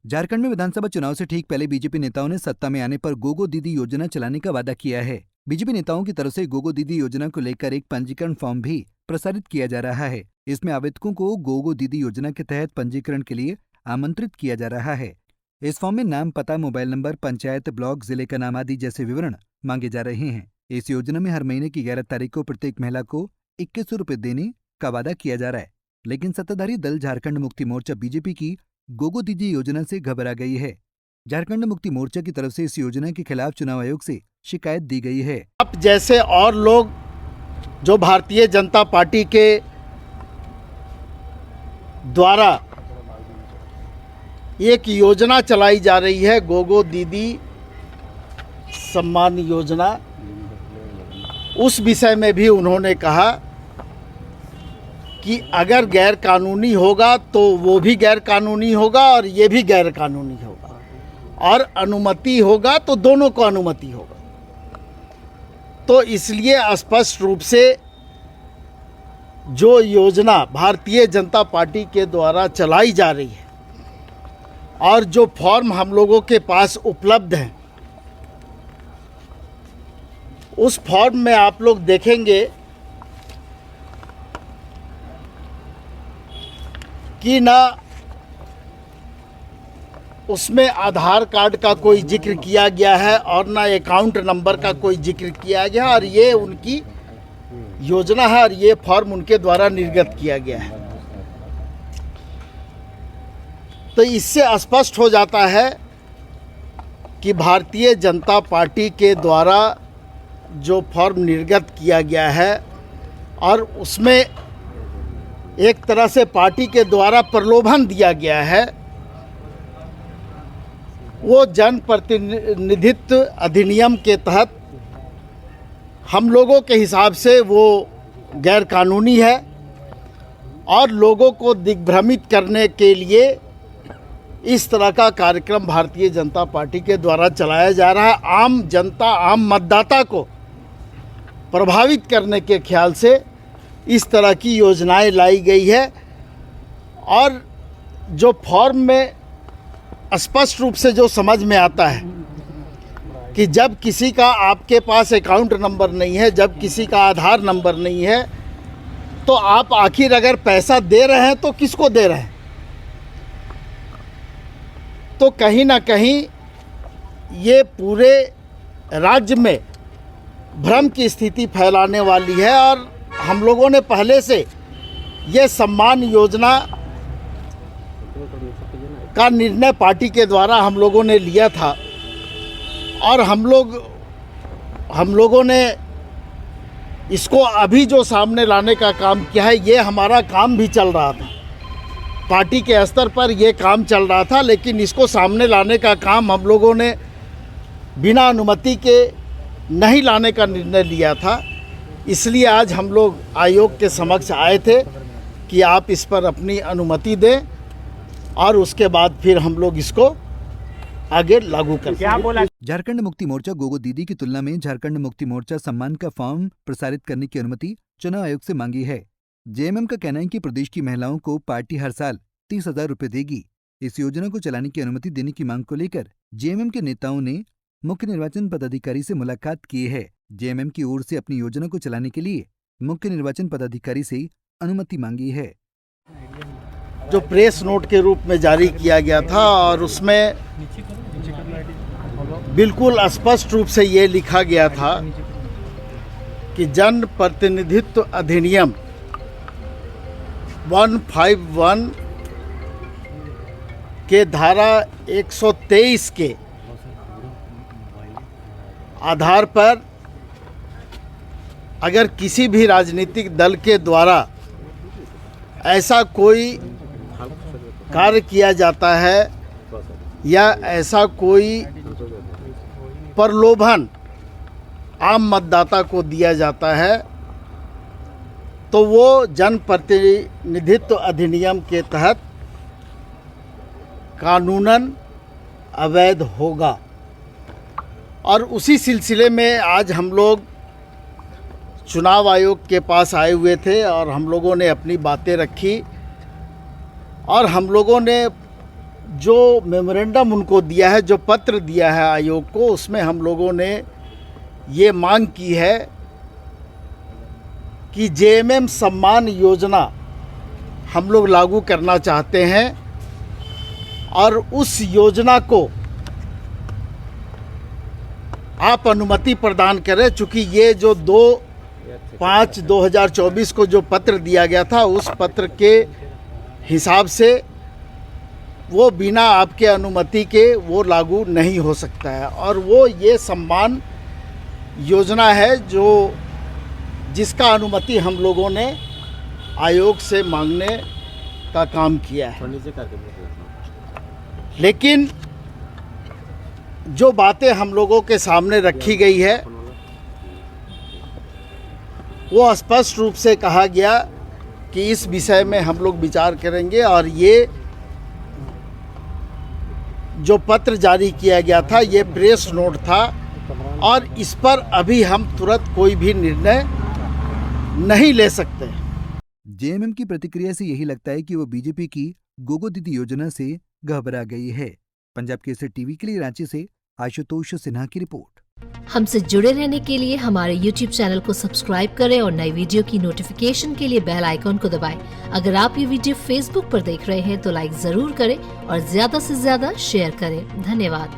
झारखंड में विधानसभा चुनाव से ठीक पहले बीजेपी नेताओं ने सत्ता में आने पर गोगो दीदी योजना चलाने का वादा किया है। बीजेपी नेताओं की तरफ से गोगो दीदी योजना को लेकर एक पंजीकरण फॉर्म भी प्रसारित किया जा रहा है। इसमें आवेदकों को गोगो दीदी योजना के तहत पंजीकरण के लिए आमंत्रित किया जा रहा है। इस फॉर्म में नाम, पता, मोबाइल नंबर, पंचायत, ब्लॉक, जिले का नाम आदि जैसे विवरण मांगे जा रहे हैं। इस योजना में हर महीने की 11 तारीख को प्रत्येक महिला को 2100 रुपये देने का वादा किया जा रहा है। लेकिन सत्ताधारी दल झारखंड मुक्ति मोर्चा बीजेपी की गोगो दीदी योजना से घबरा गई है। झारखंड मुक्ति मोर्चा की तरफ से इस योजना के खिलाफ चुनाव आयोग से शिकायत दी गई है। आप जैसे और लोग जो भारतीय जनता पार्टी के द्वारा एक योजना चलाई जा रही है, गोगो दीदी सम्मान योजना, उस विषय में भी उन्होंने कहा कि अगर गैर कानूनी होगा तो वो भी गैर कानूनी होगा और ये भी गैर कानूनी होगा, और अनुमति होगा तो दोनों को अनुमति होगा। तो इसलिए स्पष्ट रूप से जो योजना भारतीय जनता पार्टी के द्वारा चलाई जा रही है और जो फॉर्म हम लोगों के पास उपलब्ध हैं, उस फॉर्म में आप लोग देखेंगे कि ना उसमें आधार कार्ड का कोई जिक्र किया गया है और ना अकाउंट नंबर का कोई जिक्र किया गया, और ये उनकी योजना है और ये फॉर्म उनके द्वारा निर्गत किया गया है। तो इससे स्पष्ट हो जाता है कि भारतीय जनता पार्टी के द्वारा जो फॉर्म निर्गत किया गया है और उसमें एक तरह से पार्टी के द्वारा प्रलोभन दिया गया है, वो जन प्रतिनिधित्व अधिनियम के तहत हम लोगों के हिसाब से वो गैर कानूनी है और लोगों को दिग्भ्रमित करने के लिए इस तरह का कार्यक्रम भारतीय जनता पार्टी के द्वारा चलाया जा रहा है। आम जनता, आम मतदाता को प्रभावित करने के ख्याल से इस तरह की योजनाएं लाई गई है। और जो फॉर्म में स्पष्ट रूप से जो समझ में आता है कि जब किसी का आपके पास अकाउंट नंबर नहीं है, जब किसी का आधार नंबर नहीं है, तो आप आखिर अगर पैसा दे रहे हैं तो किसको दे रहे हैं? तो कहीं ना कहीं ये पूरे राज्य में भ्रम की स्थिति फैलाने वाली है। और हम लोगों ने पहले से ये सम्मान योजना का निर्णय पार्टी के द्वारा हम लोगों ने लिया था और हम लोगों ने इसको अभी जो सामने लाने का काम किया है, ये हमारा काम भी चल रहा था, पार्टी के स्तर पर ये काम चल रहा था, लेकिन इसको सामने लाने का काम हम लोगों ने बिना अनुमति के नहीं लाने का निर्णय लिया था। इसलिए आज हम लोग आयोग के समक्ष आए थे कि आप इस पर अपनी अनुमति दें और उसके बाद फिर हम लोग इसको आगे लागू करें। झारखंड मुक्ति मोर्चा गोगो दीदी की तुलना में झारखंड मुक्ति मोर्चा सम्मान का फॉर्म प्रसारित करने की अनुमति चुनाव आयोग से मांगी है। जेएमएम का कहना है कि प्रदेश की महिलाओं को पार्टी हर साल 30,000 रुपये देगी। इस योजना को चलाने की अनुमति देने की मांग को लेकर जेएमएम के नेताओं ने मुख्य निर्वाचन पदाधिकारी से मुलाकात की है। जेएमएम की ओर से अपनी योजना को चलाने के लिए मुख्य निर्वाचन पदाधिकारी से अनुमति मांगी है। जो प्रेस नोट के रूप में जारी किया गया था और उसमें बिल्कुल स्पष्ट रूप से ये लिखा गया था कि जन प्रतिनिधित्व अधिनियम 151 के धारा 123 के आधार पर अगर किसी भी राजनीतिक दल के द्वारा ऐसा कोई कार्य किया जाता है या ऐसा कोई प्रलोभन आम मतदाता को दिया जाता है, तो वो जन प्रतिनिधित्व अधिनियम के तहत कानूनन अवैध होगा। और उसी सिलसिले में आज हम लोग चुनाव आयोग के पास आए हुए थे और हम लोगों ने अपनी बातें रखी और हम लोगों ने जो मेमोरेंडम उनको दिया है, जो पत्र दिया है आयोग को, उसमें हम लोगों ने ये मांग की है कि जेएमएम सम्मान योजना हम लोग लागू करना चाहते हैं और उस योजना को आप अनुमति प्रदान करें। चूँकि ये जो 2/5/2024 को जो पत्र दिया गया था, उस पत्र के हिसाब से वो बिना आपके अनुमति के वो लागू नहीं हो सकता है। और वो ये सम्मान योजना है जो जिसका अनुमति हम लोगों ने आयोग से मांगने का काम किया है। लेकिन जो बातें हम लोगों के सामने रखी गई है वो स्पष्ट रूप से कहा गया कि इस विषय में हम लोग विचार करेंगे और ये जो पत्र जारी किया गया था ये प्रेस नोट था और इस पर अभी हम तुरंत कोई भी निर्णय नहीं ले सकते। जेएमएम की प्रतिक्रिया से यही लगता है कि वो बीजेपी की गोगो दीदी योजना से घबरा गई है। पंजाब केसरी टीवी के लिए रांची से आशुतोष सिन्हा की रिपोर्ट। हमसे जुड़े रहने के लिए हमारे YouTube चैनल को सब्सक्राइब करें और नई वीडियो की नोटिफिकेशन के लिए बेल आइकॉन को दबाएं। अगर आप ये वीडियो Facebook पर देख रहे हैं तो लाइक जरूर करें और ज्यादा से ज्यादा शेयर करें। धन्यवाद।